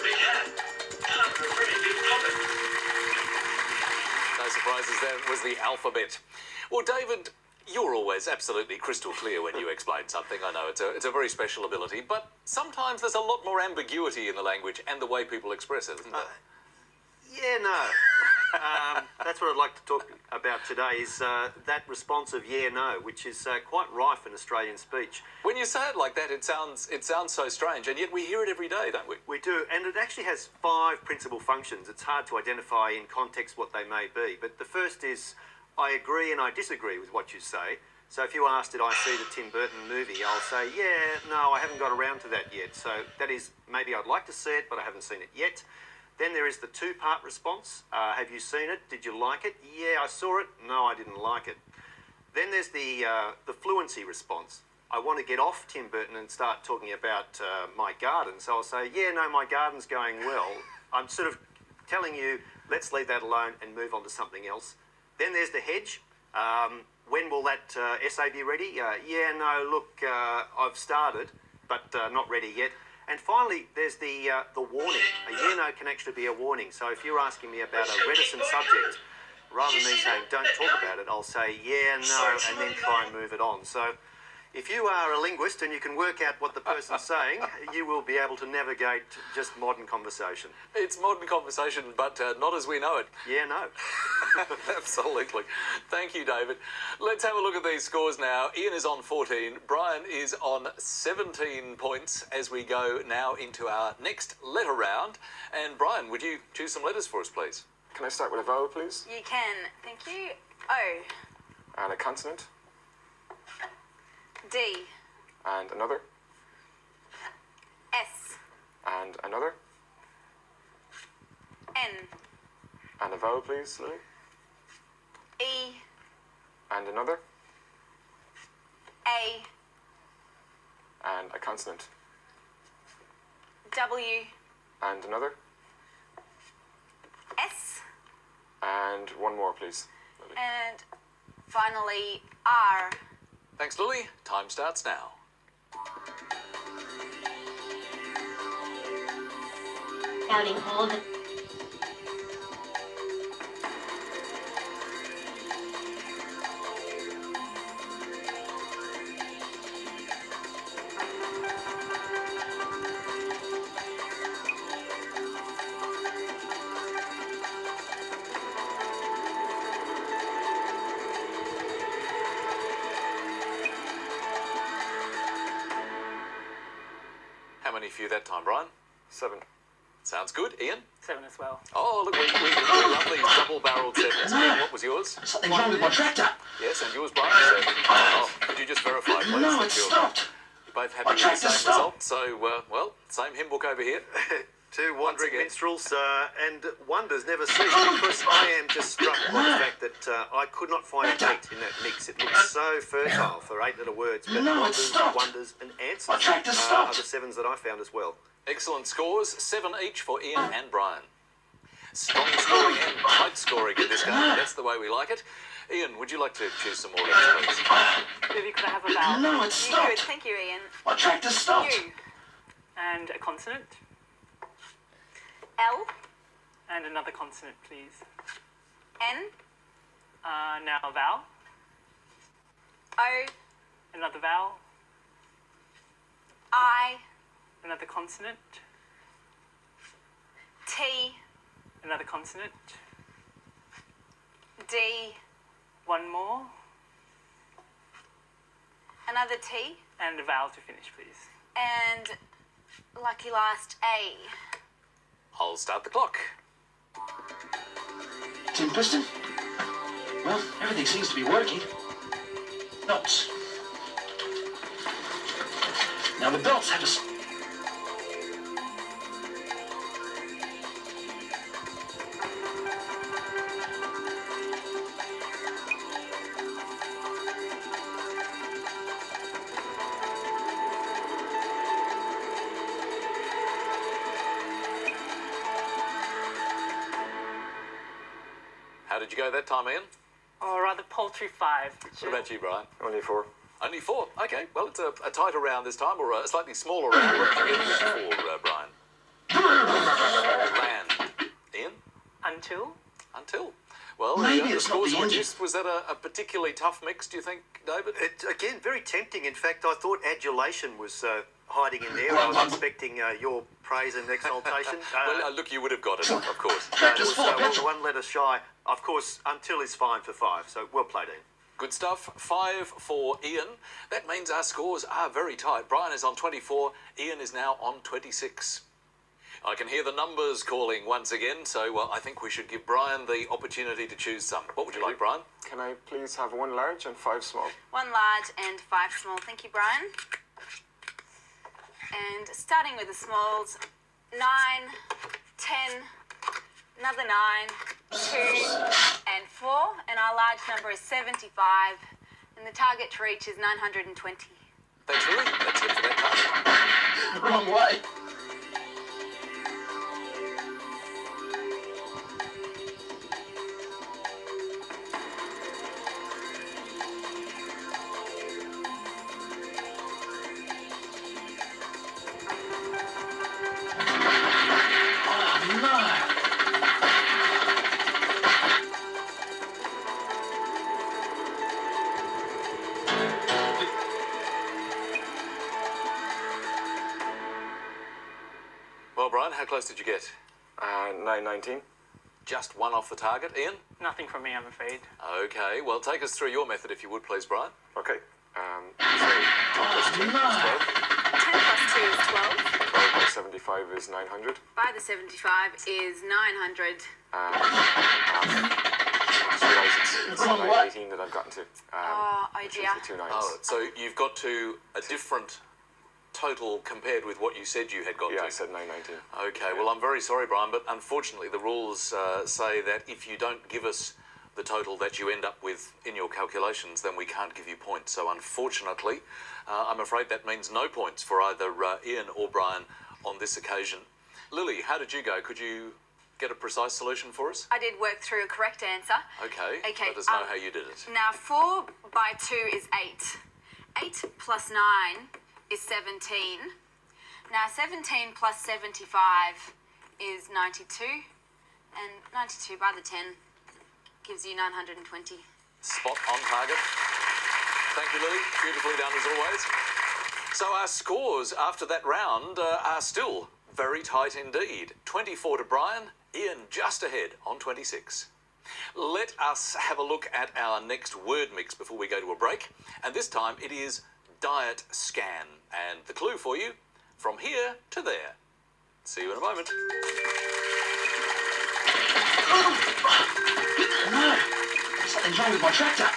big hat. After a pretty big pocket. No surprises there, it was the alphabet. Well, David, you're always absolutely crystal clear when you explain something. I know it's a very special ability, but sometimes there's a lot more ambiguity in the language and the way people express it, isn't there? Yeah, no. That's what I'd like to talk about today is that response of yeah, no, which is quite rife in Australian speech. When you say it like that, it sounds so strange, and yet we hear it every day, don't we? We do, and it actually has 5 principal functions. It's hard to identify in context what they may be, but the first is I agree and I disagree with what you say. So if you asked, did I see the Tim Burton movie, I'll say, yeah, no, I haven't got around to that yet. So that is, maybe I'd like to see it, but I haven't seen it yet. Then there is the 2-part response. Have you seen it? Did you like it? Yeah, I saw it. No, I didn't like it. Then there's the fluency response. I want to get off Tim Burton and start talking about my garden. So I'll say, yeah, no, my garden's going well. I'm sort of telling you, let's leave that alone and move on to something else. Then there's the hedge. When will that essay be ready? Yeah, no, look, I've started, but not ready yet. And finally, there's the warning. A yeah-no can actually be a warning. So if you're asking me about a reticent subject, rather than me saying don't talk about it, I'll say yeah, no, and then try and move it on. So if you are a linguist and you can work out what the person's saying, you will be able to navigate just modern conversation. It's modern conversation, but not as we know it. Yeah, no. Absolutely. Thank you, David. Let's have a look at these scores now. Ian is on 14. Brian is on 17 points as we go now into our next letter round. And Brian, would you choose some letters for us, please? Can I start with a vowel, please? You can. Thank you. O. And a consonant. D. And another. S. And another. N. And a vowel, please, Lily. E. And another. A. And a consonant. W. And another. S. And one more, please, Lily. And finally, R. Thanks, Lily. Time starts now. Counting all the... How many for you that time, Brian? 7. Sounds good. Ian? 7 as well. Oh, look, we love these double-barrelled sevens. Ian, what was yours? Something's wrong with my tractor. Yes, and yours, Brian? 7. Oh, could you just verify, please? No, that it you're stopped. both happy with the tractor same stopped. result? So, well, same hymn book over here. 2 wandering again. minstrels and wonders never cease, because I am just struck by the fact that I could not find 8 in that mix. It looks so fertile for 8 little words, but No, it wonders, stopped. wonders and answers My tractor are stopped. the 7s that I found as well. Excellent scores, 7 each for Ian and Brian. Strong scoring and tight scoring in this game. That's the way we like it. Ian, would you like to choose some more letters, please? Lily, could I have a vowel? No, it You good. stopped. Thank you, Ian. My tractor stopped. U. And a consonant. L. And another consonant, please. N. Now a vowel. O. Another vowel. I. Another consonant. T. Another consonant. D. One more. Another T. And a vowel to finish, please. And lucky last A. I'll start the clock. Tin piston? Well, everything seems to be working. Belts. Now the belts have a... How did you go that time, Ian? Or rather, paltry 5. What about you, Brian? Only 4. Only 4. Okay, well, it's a tighter round this time, or a slightly smaller round. What did you get for Brian? Well, Maybe the it's not scores the engine. reduced. Was that a particularly tough mix, do you think, David? Again, very tempting. In fact, I thought adulation was hiding in there. I was expecting your praise and exaltation. Well, look, you would have got it, of course. It Just was, four petrol. one letter shy. Of course, until is fine for 5. So well played, Ian. Good stuff. 5 for Ian. That means our scores are very tight. Brian is on 24. Ian is now on 26. I can hear the numbers calling once again, so I think we should give Brian the opportunity to choose some. What would you like, Brian? Can I please have 1 large and 5 small? 1 large and 5 small. Thank you, Brian. And starting with the smalls, 9, 10, another 9, 2, and 4. And our large number is 75. And the target to reach is 920. Thanks, Lily. Let's head for that target. Wrong way. Oh, no. Well, Brian, how close did you get? 919. Just 1 off the target. Ian? Nothing from me, I'm afraid. Okay, well, take us through your method, if you would, please, Brian. Okay. So 10 plus 2 is 12. 10 plus 2 is 12. 12 by 75 is 900. By the 75 is 900. Just realised it's Wrong way. 918 that I've gotten to. Oh which dear. is the 2 nines. Oh, so you've got to a different total compared with what you said you had got Yeah, to. I said 919. Okay, well, I'm very sorry, Brian, but unfortunately the rules say that if you don't give us the total that you end up with in your calculations, then we can't give you points. So unfortunately, I'm afraid that means no points for either Ian or Brian on this occasion. Lily, how did you go? Could you get a precise solution for us? I did work through a correct answer. Okay, Okay, let us know how you did it. Now 4 by 2 is 8. 8 plus 9 is 17. Now 17 plus 75 is 92. And 92 by the 10 gives you 920. Spot on target. Thank you, Lily. Beautifully done as always. So our scores after that round are still very tight indeed. 24 to Brian, Ian just ahead on 26. Let us have a look at our next word mix before we go to a break. And this time it is diet scan. And the clue for you, from here to there. See you in a moment. No. Something's wrong with my tractor.